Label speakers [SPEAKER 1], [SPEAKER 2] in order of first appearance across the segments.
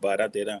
[SPEAKER 1] 12-13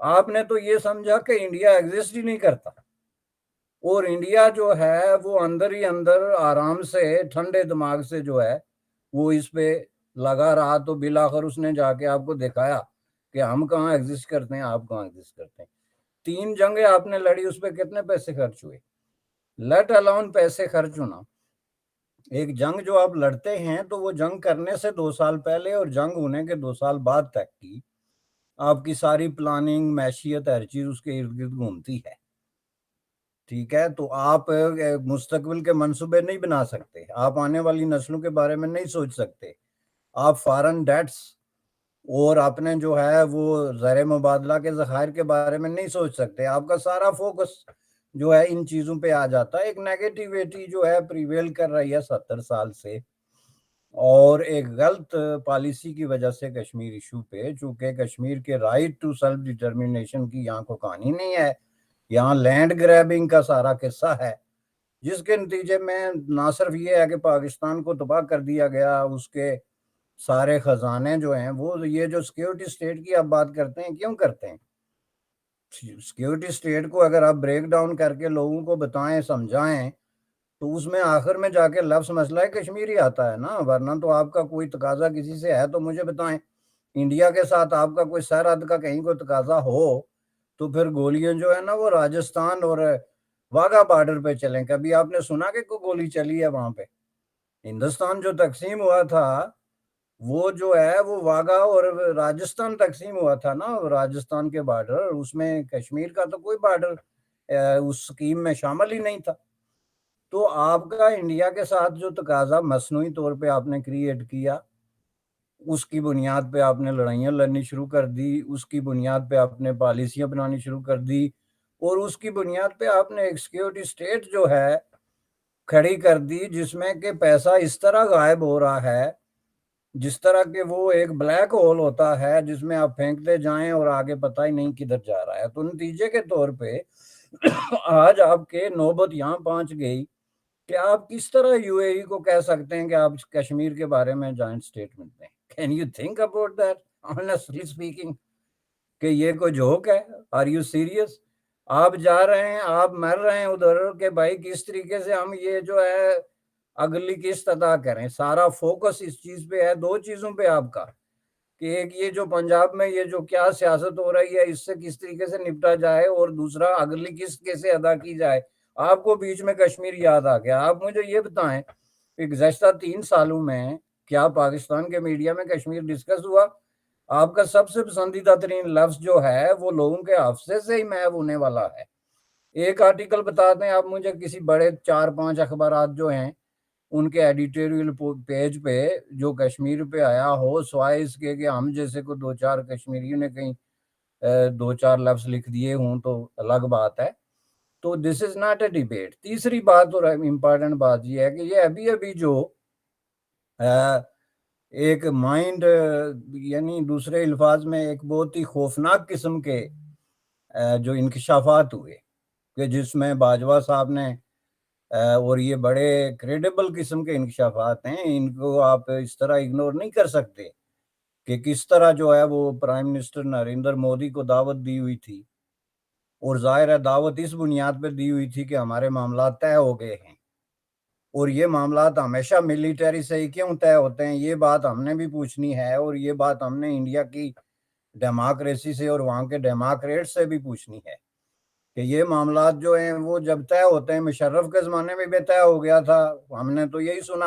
[SPEAKER 2] آپ نے تو یہ سمجھا کہ انڈیا ایگزسٹ ہی نہیں کرتا، اور انڈیا جو ہے وہ اندر ہی اندر آرام سے ٹھنڈے دماغ سے جو ہے وہ اس پہ لگا رہا، تو بالآخر اس نے جا کے آپ کو دکھایا کہ ہم کہاں ایگزسٹ کرتے ہیں، آپ کہاں ایگزسٹ کرتے ہیں۔ 3 جنگیں آپ نے لڑی، اس پہ کتنے پیسے خرچ ہوئے؟ لیٹ الاؤن پیسے خرچ ہونا، ایک جنگ جو آپ لڑتے ہیں تو وہ جنگ کرنے سے 2 سال پہلے اور جنگ ہونے کے 2 سال بعد تک کی آپ کی ساری پلاننگ، معیشت، ہر چیز اس کے ارد گرد گھومتی ہے، ٹھیک ہے؟ تو آپ مستقبل کے منصوبے نہیں بنا سکتے، آپ آنے والی نسلوں کے بارے میں نہیں سوچ سکتے، آپ فارن ڈیٹس اور اپنے جو ہے وہ زر مبادلہ کے ذخائر کے بارے میں نہیں سوچ سکتے، آپ کا سارا فوکس جو ہے ان چیزوں پہ آ جاتا ہے۔ ایک نیگیٹیویٹی جو ہے پریویل کر رہی ہے 70 سال سے، اور ایک غلط پالیسی کی وجہ سے کشمیر ایشو پہ، چونکہ کشمیر کے رائٹ ٹو سیلف ڈٹرمنیشن کی یہاں کو کہانی نہیں ہے، یہاں لینڈ گریبنگ کا سارا قصہ ہے، جس کے نتیجے میں نہ صرف یہ ہے کہ پاکستان کو تباہ کر دیا گیا، اس کے سارے خزانے جو ہیں وہ، یہ جو سیکیورٹی سٹیٹ کی آپ بات کرتے ہیں، کیوں کرتے ہیں؟ سیکیورٹی سٹیٹ کو اگر آپ بریک ڈاؤن کر کے لوگوں کو بتائیں، سمجھائیں، تو اس میں آخر میں جا کے لفظ مسئلہ کشمیری آتا ہے نا، ورنہ تو آپ کا کوئی تقاضا کسی سے ہے تو مجھے بتائیں، انڈیا کے ساتھ آپ کا کوئی سرحد کا کہیں کوئی تقاضا ہو تو پھر گولیاں جو ہے نا وہ راجستھان اور واگا بارڈر پہ چلیں۔ کبھی آپ نے سنا کہ کوئی گولی چلی ہے وہاں پہ؟ ہندوستان جو تقسیم ہوا تھا وہ جو ہے وہ واگا اور راجستھان تقسیم ہوا تھا نا، راجستھان کے بارڈر، اس میں کشمیر کا تو کوئی بارڈر اس سکیم میں شامل ہی نہیں تھا۔ تو آپ کا انڈیا کے ساتھ جو تقاضا مصنوعی طور پہ آپ نے کریٹ کیا، اس کی بنیاد پہ آپ نے لڑائیاں لڑنی شروع کر دی، اس کی بنیاد پہ آپ نے پالیسیاں بنانی شروع کر دی، اور اس کی بنیاد پہ آپ نے ایک سیکیورٹی سٹیٹ جو ہے کھڑی کر دی، جس میں کہ پیسہ اس طرح غائب ہو رہا ہے جس طرح کہ وہ ایک بلیک ہول ہوتا ہے جس میں آپ پھینکتے جائیں اور آگے پتہ ہی نہیں کدھر جا رہا ہے۔ تو نتیجے کے طور پہ آج آپ کے نوبت یہاں پہنچ گئی کہ آپ کس طرح یو اے ای کو کہہ سکتے ہیں کہ آپ کشمیر کے بارے میں جوائنٹ اسٹیٹمنٹ دیں۔ Can you think about that honestly speaking, کہ یہ کوئی جوک ہے؟ Are you serious? آپ جا رہے ہیں، آپ مر رہے ہیں ادھر کہ بھائی کس طریقے سے ہم یہ جو ہے اگلی قسط ادا کریں، سارا فوکس اس چیز پہ ہے، 2 چیزوں پہ آپ کا، کہ ایک یہ جو پنجاب میں یہ جو کیا سیاست ہو رہی ہے اس سے کس طریقے سے نپٹا جائے، اور دوسرا اگلی قسط کیسے ادا کی جائے۔ آپ کو بیچ میں کشمیر یاد آ گیا۔ آپ مجھے یہ بتائیں کہ گزشتہ 3 سالوں میں کیا پاکستان کے میڈیا میں کشمیر ڈسکس ہوا؟ آپ کا سب سے پسندیدہ ترین لفظ جو ہے وہ لوگوں کے حافظے سے ہی محو ہونے والا ہے۔ ایک آرٹیکل بتا دیں آپ مجھے، کسی بڑے 4-5 اخبارات جو ہیں ان کے ایڈیٹوریل پیج پہ جو کشمیر پہ آیا ہو، سوائے اس کے کہ ہم جیسے کو 2-4 کشمیریوں نے کہیں 2-4 لفظ لکھ دیے ہوں تو الگ بات ہے۔ تو دس از ناٹ اے ڈیبیٹ۔ تیسری بات اور امپارٹنٹ بات یہ ہے کہ یہ ابھی جو ایک مائنڈ، یعنی دوسرے الفاظ میں ایک بہت ہی خوفناک قسم کے جو انکشافات ہوئے کہ جس میں باجوہ صاحب نے، اور یہ بڑے کریڈیبل قسم کے انکشافات ہیں، ان کو آپ اس طرح اگنور نہیں کر سکتے کہ کس طرح جو ہے وہ پرائم منسٹر نریندر مودی کو دعوت دی ہوئی تھی، اور ظاہر ہے دعوت اس بنیاد پہ دی ہوئی تھی کہ ہمارے معاملات طے ہو گئے ہیں، اور یہ معاملات ہمیشہ ملیٹری سے ہی کیوں طے ہوتے ہیں، یہ بات ہم نے بھی پوچھنی ہے، اور یہ بات ہم نے انڈیا کی ڈیموکریسی سے اور وہاں کے ڈیموکریٹ سے بھی پوچھنی ہے کہ یہ معاملات جو ہیں وہ جب طے ہوتے ہیں، مشرف کے زمانے میں بھی طے ہو گیا تھا، ہم نے تو یہی سنا،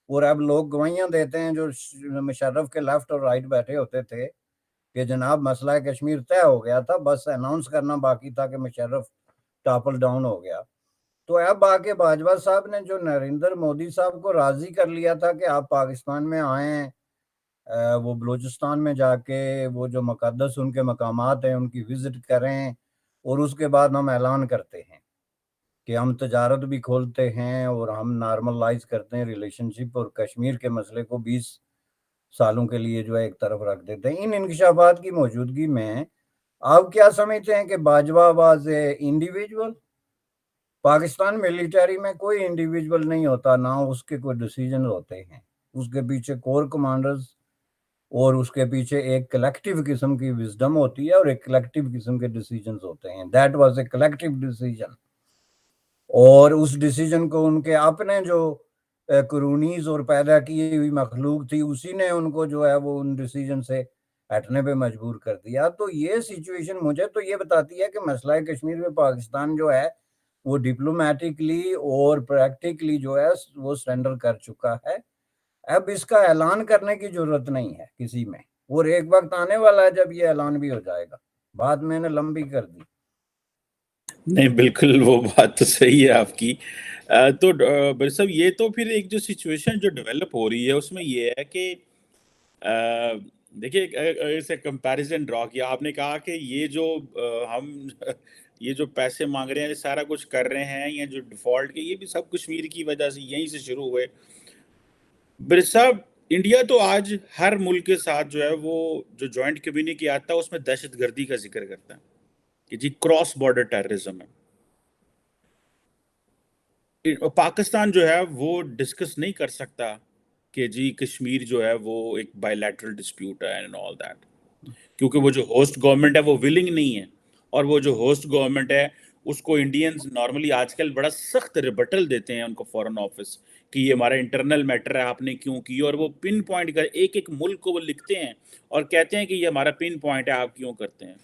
[SPEAKER 2] اور اب لوگ گوائیاں دیتے ہیں جو مشرف کے لیفٹ اور رائٹ بیٹھے ہوتے تھے کہ جناب مسئلہ کشمیر طے ہو گیا تھا، بس اناؤنس کرنا باقی تھا کہ مشرف ٹاپل ڈاؤن ہو گیا۔ تو اب آ کے باجوہ صاحب نے جو نریندر مودی صاحب کو راضی کر لیا تھا کہ آپ پاکستان میں آئیں، وہ بلوچستان میں جا کے وہ جو مقدس ان کے مقامات ہیں ان کی وزٹ کریں، اور اس کے بعد ہم اعلان کرتے ہیں کہ ہم تجارت بھی کھولتے ہیں اور ہم نارملائز کرتے ہیں ریلیشن شپ، اور کشمیر کے مسئلے کو 20 سالوں کے لیے جو ہے ایک طرف رکھ دیتے ہیں۔ ان انکشافات کی موجودگی میں آپ کیا سمجھتے ہیں کہ Bajwa was a individual? Pakistan military میں کوئی انڈیویجول نہیں ہوتا، نہ اس کے کوئی ڈیسیجن ہوتے ہیں، اس کے پیچھے کور کمانڈرز اور اس کے پیچھے ایک کلیکٹیو قسم کی وزڈم ہوتی ہے اور ایک کلیکٹیو قسم کے ڈیسیجنز ہوتے ہیں. That was a collective decision. اور اس ڈیسیجن کو ان کے اپنے جو کرونیز اور پیدا کی ہوئی مخلوق تھی اسی نے ان کو جو ہے وہ ان ڈیسیجن سے ہٹنے پہ مجبور کر دیا. تو یہ سچویشن مجھے تو یہ بتاتی ہے کہ مسئلہ کشمیر میں پاکستان جو ہے وہ ڈپلومیٹکلی اور پریکٹیکلی جو ہے وہ سرنڈر کر چکا ہے. اب اس کا اعلان کرنے کی ضرورت نہیں ہے کسی میں، اور ایک وقت آنے والا ہے جب یہ اعلان بھی ہو جائے گا. بات میں نے لمبی کر دی.
[SPEAKER 1] نہیں بالکل وہ بات تو صحیح ہے آپ کی. تو بھائی صاحب یہ تو پھر ایک جو سچویشن جو ڈیولپ ہو رہی ہے اس میں یہ ہے کہ دیکھیے اسے کمپیریزن ڈرا کیا آپ نے، کہا کہ یہ جو ہم یہ جو پیسے مانگ رہے ہیں یہ سارا کچھ کر رہے ہیں، یا جو ڈیفالٹ کے یہ بھی سب کشمیر کی وجہ سے یہیں سے شروع ہوئے. برے صاحب انڈیا تو آج ہر ملک کے ساتھ جو ہے وہ جو جوائنٹ کمیونیکے آتا ہے اس میں دہشت گردی کا ذکر کرتا ہے کہ جی کراس بارڈر ٹیررزم ہے. پاکستان جو ہے وہ ڈسکس نہیں کر سکتا کہ جی کشمیر جو ہے وہ ایک بائی لیٹرل ڈسپیوٹ ہے اینڈ آل دیٹ، کیونکہ وہ جو ہوسٹ گورنمنٹ ہے وہ ولنگ نہیں ہے. اور وہ جو ہوسٹ گورنمنٹ ہے اس کو انڈینز نارملی آج کل بڑا سخت ریبٹل دیتے ہیں ان کو فورن آفس کہ یہ ہمارا انٹرنل میٹر ہے، آپ نے کیوں کی، اور وہ پن پوائنٹ کر ایک ایک ملک کو وہ لکھتے ہیں اور کہتے ہیں کہ یہ ہمارا پن پوائنٹ ہے، آپ کیوں کرتے ہیں.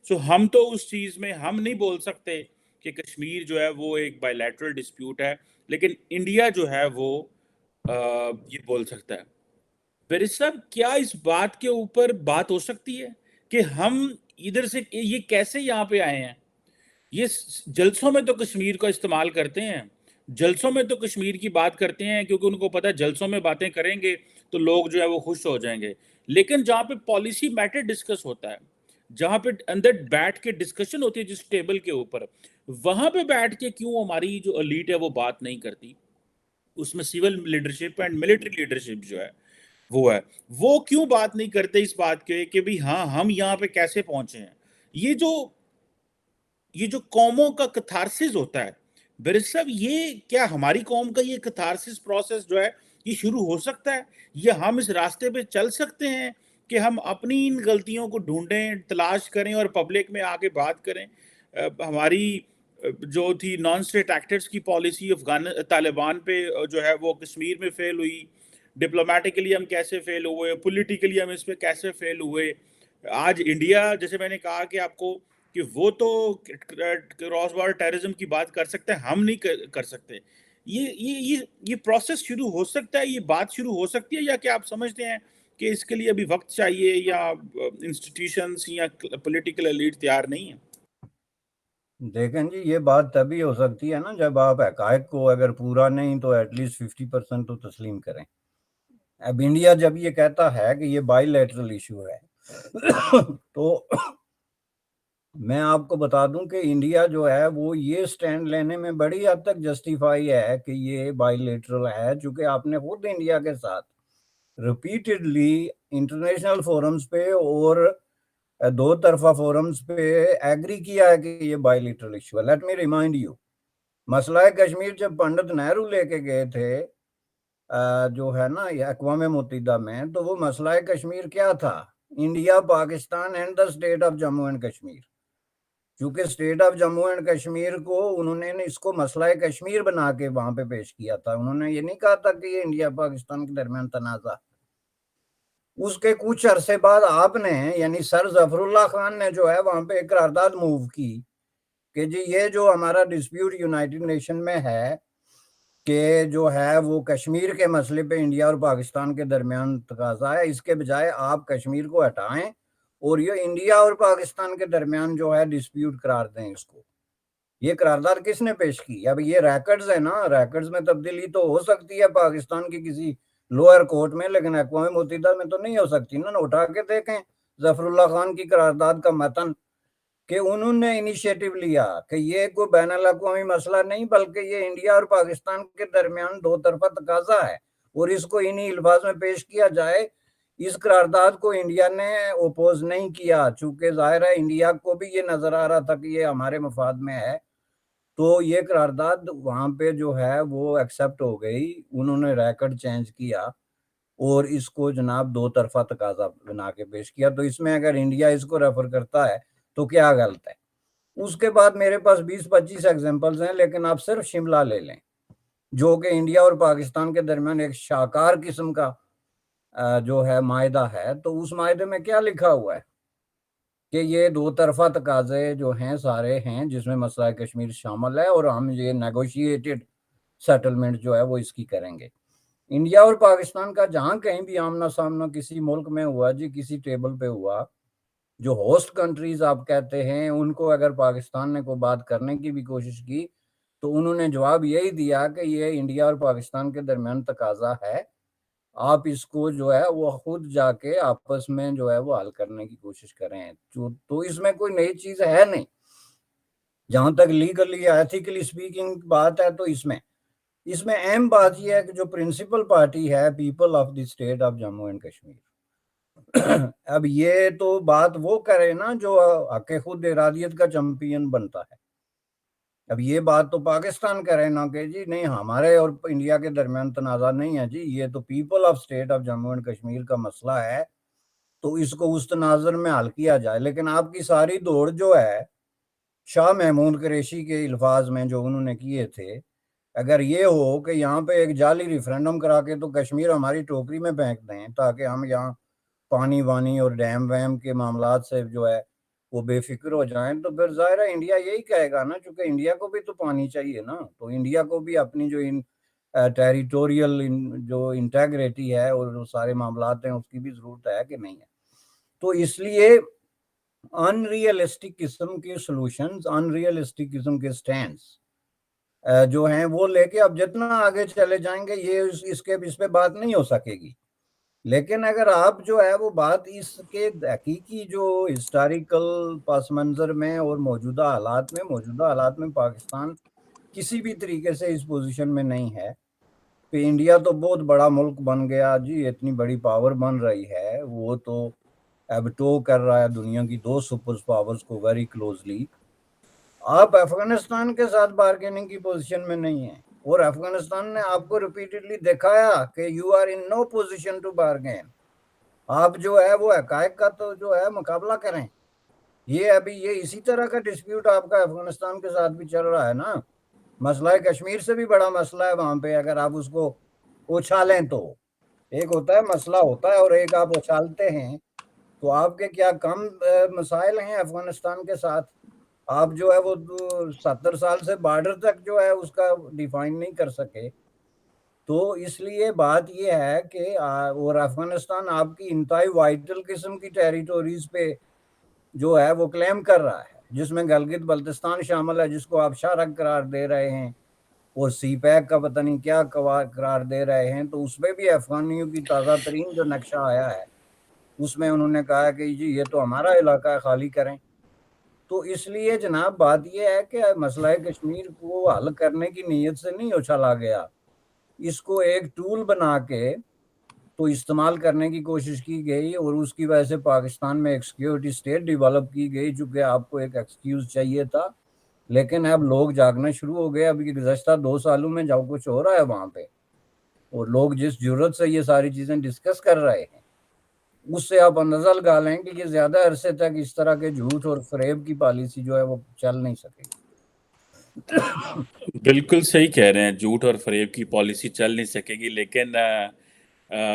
[SPEAKER 1] سو ہم تو اس چیز میں ہم نہیں بول سکتے کہ کشمیر جو ہے وہ ایک بائی لیٹرل ڈسپیوٹ ہے، لیکن انڈیا جو ہے وہ یہ بول سکتا ہے. پھر صاحب کیا اس بات کے اوپر بات ہو سکتی ہے کہ ہم ادھر سے یہ کیسے یہاں پہ آئے ہیں؟ یہ جلسوں میں تو کشمیر کو استعمال کرتے ہیں، جلسوں میں تو کشمیر کی بات کرتے ہیں کیونکہ ان کو پتہ ہے جلسوں میں باتیں کریں گے تو لوگ جو ہے وہ خوش ہو جائیں گے. لیکن جہاں پہ پالیسی میٹر ڈسکس ہوتا ہے، جہاں پہ اندر بیٹھ کے ڈسکشن ہوتی ہے جس ٹیبل کے اوپر، وہاں پہ بیٹھ کے کیوں ہماری جو ایلیٹ ہے وہ بات نہیں کرتی؟ اس میں civil leadership and military leadership جو ہے وہ کیوں بات نہیں کرتے اس بات کے کہ بھی ہاں ہم یہاں پہ کیسے پہنچے ہیں؟ یہ جو قوموں کا کتھارسس ہوتا ہے برس صاحب، یہ کیا ہماری قوم کا یہ کتھارسس پروسیس جو ہے یہ شروع ہو سکتا ہے؟ یہ ہم اس راستے پہ چل سکتے ہیں کہ ہم اپنی ان غلطیوں کو ڈھونڈیں، تلاش کریں اور پبلک میں آ کے بات کریں؟ ہماری جو تھی نان اسٹیٹ ایکٹرز کی پالیسی طالبان پہ جو ہے وہ کشمیر میں فیل ہوئی، ڈپلومیٹکلی ہم کیسے فیل ہوئے، پولیٹیکلی ہم اس پہ کیسے فیل ہوئے. آج انڈیا جیسے میں نے کہا کہ آپ کو کہ وہ تو کراس بارڈر ٹیررزم کی بات کر سکتے ہیں، ہم نہیں کر سکتے. یہ پروسیس شروع ہو سکتا ہے، یہ بات شروع ہو سکتی ہے، یا کہ آپ سمجھتے ہیں کہ اس کے لیے ابھی وقت چاہیے یا انسٹیٹیوشنز یا پولیٹیکل ایلیٹ تیار نہیں ہیں؟
[SPEAKER 2] دیکھیں جی یہ بات تبھی ہو سکتی ہے نا جب آپ حقائق کو اگر پورا نہیں تو ایٹ لیسٹ 50% تو تسلیم کریں. اب انڈیا جب یہ کہتا ہے کہ یہ بائی لیٹرل ایشو ہے تو میں آپ کو بتا دوں کہ انڈیا جو ہے وہ یہ سٹینڈ لینے میں بڑی حد تک جسٹیفائی ہے کہ یہ بائی لیٹرل ہے، چونکہ آپ نے خود انڈیا کے ساتھ ریپیٹڈلی انٹرنیشنل فورمز پہ اور دو طرفہ فورمز پہ ایگری کیا ہے کہ یہ بائی لیٹرل ایشو ہے. لیٹ می ریمائنڈ یو، مسئلہ کشمیر جب پنڈت نہرو لے کے گئے تھے جو ہے نا اقوام متحدہ میں، تو وہ مسئلہ کشمیر کیا تھا؟ India, Pakistan and the state of Jammu and Kashmir. چونکہ state of Jammu and Kashmir کو انہوں نے اس کو مسئلہ کشمیر بنا کے وہاں پہ پیش کیا تھا. انہوں نے یہ نہیں کہا تھا کہ یہ انڈیا پاکستان کے درمیان تنازع. اس کے کچھ عرصے بعد آپ نے یعنی سر ظفر اللہ خان نے جو ہے وہاں پہ ایک قرارداد موو کی کہ جی یہ جو ہمارا ڈسپیوٹ یونائٹڈ نیشن میں ہے کہ جو ہے وہ کشمیر کے مسئلے پہ انڈیا اور پاکستان کے درمیان تقاضا ہے، اس کے بجائے آپ کشمیر کو ہٹائیں اور یہ انڈیا اور پاکستان کے درمیان جو ہے ڈسپیوٹ قرار دیں اس کو. یہ قرارداد کس نے پیش کی؟ اب یہ ریکارڈز ہے نا، ریکارڈز میں تبدیلی تو ہو سکتی ہے پاکستان کی کسی لوئر کورٹ میں، لیکن اقوام متحدہ میں تو نہیں ہو سکتی نا. اٹھا کے دیکھیں ظفر اللہ خان کی قرارداد کا متن کہ انہوں نے انیشیٹو لیا کہ یہ کوئی بین الاقوامی مسئلہ نہیں بلکہ یہ انڈیا اور پاکستان کے درمیان دو طرفہ تقاضا ہے اور اس کو انہی الفاظ میں پیش کیا جائے. اس قرارداد کو انڈیا نے اوپوز نہیں کیا، چونکہ ظاہر ہے انڈیا کو بھی یہ نظر آ رہا تھا کہ یہ ہمارے مفاد میں ہے، تو یہ قرارداد وہاں پہ جو ہے وہ ایکسیپٹ ہو گئی. انہوں نے ریکارڈ چینج کیا اور اس کو جناب دو طرفہ تقاضا بنا کے پیش کیا. تو اس میں اگر انڈیا اس کو ریفر کرتا ہے تو کیا غلط ہے؟ اس کے بعد میرے پاس 20-25 ایگزامپلز ہیں، لیکن آپ صرف شملہ لے لیں جو کہ انڈیا اور پاکستان کے درمیان ایک شاہکار قسم کا جو ہے معاہدہ ہے. تو اس معاہدے میں کیا لکھا ہوا ہے کہ یہ دو طرفہ تقاضے جو ہیں سارے ہیں، جس میں مسئلہ کشمیر شامل ہے، اور ہم یہ نیگوشیٹڈ سیٹلمنٹ جو ہے وہ اس کی کریں گے. انڈیا اور پاکستان کا جہاں کہیں بھی آمنا سامنا کسی ملک میں ہوا جی، کسی ٹیبل پہ ہوا، جو ہوسٹ کنٹریز آپ کہتے ہیں ان کو اگر پاکستان نے کوئی بات کرنے کی بھی کوشش کی تو انہوں نے جواب یہی دیا کہ یہ انڈیا اور پاکستان کے درمیان تقاضا ہے، آپ اس کو جو ہے وہ خود جا کے آپس میں جو ہے وہ حل کرنے کی کوشش کریں. تو اس میں کوئی نئی چیز ہے نہیں. جہاں تک لیگلی ایتھیکلی سپیکنگ بات ہے تو اس میں اہم بات یہ ہے کہ جو پرنسپل پارٹی ہے people of the state of Jammu and Kashmir. اب یہ تو بات وہ کرے نا جو حق خود ارادیت کا چیمپئن بنتا ہے. اب یہ بات تو پاکستان کرے نا کہ جی نہیں ہمارے اور انڈیا کے درمیان تنازع نہیں ہے جی، یہ تو people of state of Jammu and Kashmir کا مسئلہ ہے، تو اس کو اس تناظر میں حل کیا جائے. لیکن آپ کی ساری دوڑ جو ہے شاہ محمود قریشی کے الفاظ میں جو انہوں نے کیے تھے، اگر یہ ہو کہ یہاں پہ ایک جعلی ریفرینڈم کرا کے تو کشمیر ہماری ٹوکری میں پھینک دیں تاکہ ہم یہاں پانی وانی اور ڈیم ویم کے معاملات سے جو ہے وہ بے فکر ہو جائیں، تو پھر ظاہر ہے انڈیا یہی کہے گا نا، چونکہ انڈیا کو بھی تو پانی چاہیے نا. تو انڈیا کو بھی اپنی جو ٹیریٹوریل جو انٹیگریٹی ہے اور جو سارے معاملات ہیں اس کی بھی ضرورت ہے کہ نہیں ہے. تو اس لیے ان ریئلسٹک قسم کے سلوشنز، ان ریئلسٹک قسم کے سٹینڈز جو ہیں وہ لے کے اب جتنا آگے چلے جائیں گے یہ اس پہ بات نہیں ہو سکے گی. لیکن اگر آپ جو ہے وہ بات اس کے حقیقی جو ہسٹوریکل پس منظر میں اور موجودہ حالات میں پاکستان کسی بھی طریقے سے اس پوزیشن میں نہیں ہے کہ انڈیا تو بہت بڑا ملک بن گیا جی، اتنی بڑی پاور بن رہی ہے، وہ تو اب ٹو کر رہا ہے دنیا کی 2 سپر پاورز کو ویری کلوزلی. آپ افغانستان کے ساتھ بارگیننگ کی پوزیشن میں نہیں ہیں، اور افغانستان نے آپ کو ریپیٹڈلی دکھایا کہ you are in no position to bargain. آپ جو ہے وہ حقائق کا تو جو ہے مقابلہ کریں. یہ اسی طرح کا ڈسپیوٹ آپ کا افغانستان کے ساتھ بھی چل رہا ہے نا. مسئلہ کشمیر سے بھی بڑا مسئلہ ہے وہاں پہ، اگر آپ اس کو اچھالیں تو ایک ہوتا ہے مسئلہ ہوتا ہے اور ایک آپ اچھالتے ہیں. تو آپ کے کیا کم مسائل ہیں افغانستان کے ساتھ؟ آپ جو ہے وہ 70 سال سے بارڈر تک جو ہے اس کا ڈیفائن نہیں کر سکے. تو اس لیے بات یہ ہے کہ اور افغانستان آپ کی انتہائی وائٹل قسم کی ٹیریٹوریز پہ جو ہے وہ کلیم کر رہا ہے، جس میں گلگت بلتستان شامل ہے جس کو آپ شارک قرار دے رہے ہیں، اور سی پیک کا پتہ نہیں کیا قرار دے رہے ہیں. تو اس میں بھی افغانیوں کی تازہ ترین جو نقشہ آیا ہے اس میں انہوں نے کہا کہ جی یہ تو ہمارا علاقہ ہے، خالی کریں. تو اس لیے جناب بات یہ ہے کہ مسئلہ کشمیر کو حل کرنے کی نیت سے نہیں اچھالا گیا، اس کو ایک ٹول بنا کے تو استعمال کرنے کی کوشش کی گئی، اور اس کی وجہ سے پاکستان میں ایک سیکیورٹی سٹیٹ ڈیولپ کی گئی، چونکہ آپ کو ایک ایکسکیوز چاہیے تھا. لیکن اب لوگ جاگنا شروع ہو گئے. اب گزشتہ 2 سالوں میں جو کچھ ہو رہا ہے وہاں پہ، اور لوگ جس جرت سے یہ ساری چیزیں ڈسکس کر رہے ہیں اس سے آپ اندازہ لگا لیں کہ یہ زیادہ عرصے تک اس طرح کے جھوٹ اور فریب کی پالیسی جو ہے وہ چل نہیں سکے گی.
[SPEAKER 1] بالکل صحیح کہہ رہے ہیں، جھوٹ اور فریب کی پالیسی چل نہیں سکے گی. لیکن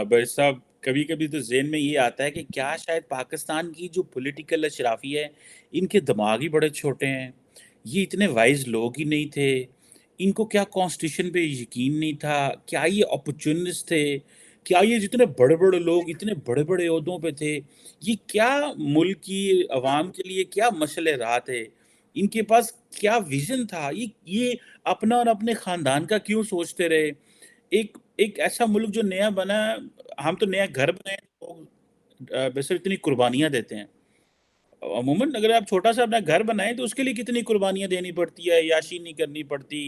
[SPEAKER 1] بھائی صاحب کبھی کبھی تو ذہن میں یہ آتا ہے کہ کیا شاید پاکستان کی جو پولیٹیکل اشرافی ہے ان کے دماغ ہی بڑے چھوٹے ہیں، یہ اتنے وائز لوگ ہی نہیں تھے، ان کو کیا کانسٹیٹیوشن پہ یقین نہیں تھا، کیا یہ اپرچونسٹ تھے، کیا یہ جتنے بڑے بڑے لوگ اتنے بڑے بڑے عہدوں پہ تھے، یہ کیا ملک کی عوام کے لیے کیا مشعل راہ تھے، ان کے پاس کیا ویژن تھا، یہ اپنا اور اپنے خاندان کا کیوں سوچتے رہے. ایک ایسا ملک جو نیا بنا، ہم تو نیا گھر بنائے تو ویسے اتنی قربانیاں دیتے ہیں. عموماً اگر آپ چھوٹا سا اپنا گھر بنائیں تو اس کے لیے کتنی قربانیاں دینی پڑتی ہے، عیاشی نہیں کرنی پڑتی.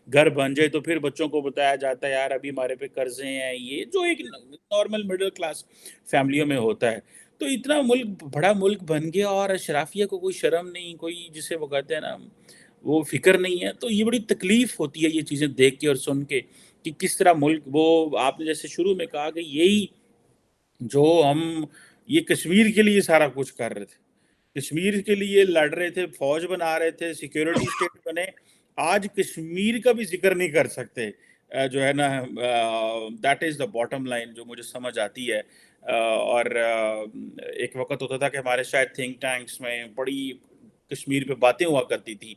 [SPEAKER 1] گھر بن جائے تو پھر بچوں کو بتایا جاتا ہے یار ابھی ہمارے پہ قرضے ہیں، یہ جو ایک نارمل مڈل کلاس فیملیوں میں ہوتا ہے. تو اتنا ملک بڑا ملک بن گیا اور اشرافیہ کو کوئی شرم نہیں، کوئی جسے وہ کہتے ہیں نا وہ فکر نہیں ہے. تو یہ بڑی تکلیف ہوتی ہے یہ چیزیں دیکھ کے اور سن کے کہ کس طرح ملک، وہ آپ نے جیسے شروع میں کہا کہ یہی جو ہم یہ کشمیر کے لیے سارا کچھ کر رہے تھے، کشمیر کے لیے لڑ رہے تھے، فوج بنا رہے تھے، سیکیورٹی اسٹیٹ بنے، آج کشمیر کا بھی ذکر نہیں کر سکتے، جو ہے نا that is the bottom line جو مجھے سمجھ آتی ہے. اور ایک وقت ہوتا تھا کہ ہمارے شاید تھنک ٹینکس میں بڑی کشمیر پہ باتیں ہوا کرتی تھی،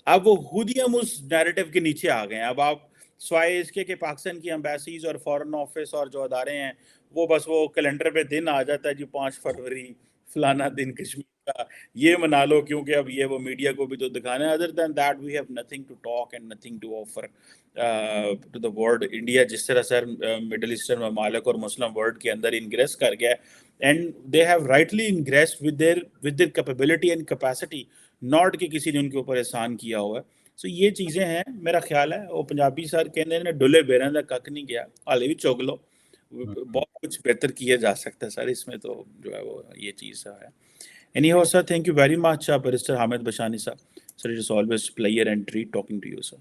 [SPEAKER 1] اب وہ خود ہی ہم اس نیریٹو کے نیچے آ گئے ہیں. اب آپ سوائے اس کے کہ پاکستان کی ایمبیسیز اور فارن آفس اور جو ادارے ہیں وہ بس وہ کیلنڈر پہ دن آ جاتا ہے جی 5 فروری فلانا دن کشمیر کا یہ منا لو کیونکہ اب یہ وہ میڈیا کو بھی تو دکھانا ہے. Other than that we have nothing to talk and nothing to offer to the world. India جس طرح سر مڈل ایسٹرن ممالک اور مسلم ورلڈ کے اندر انگریس کر گیا and they have rightly ingress with their capability and capacity, not کہ کسی نے ان کے اوپر احسان کیا ہوا ہے. سو یہ چیزیں ہیں. میرا خیال ہے وہ پنجابی سر کہنے نے ڈلے بیرن کا کک نہیں گیا، حالے بھی چگ لو، بہت کچھ بہتر کیا جا سکتا ہے سر اس میں، تو جو ہے وہ یہ چیز ہے. Anyhow sir, thank you very much barrister Hamid Bashani sahab. Sir it is always pleasure and treat talking to you sir.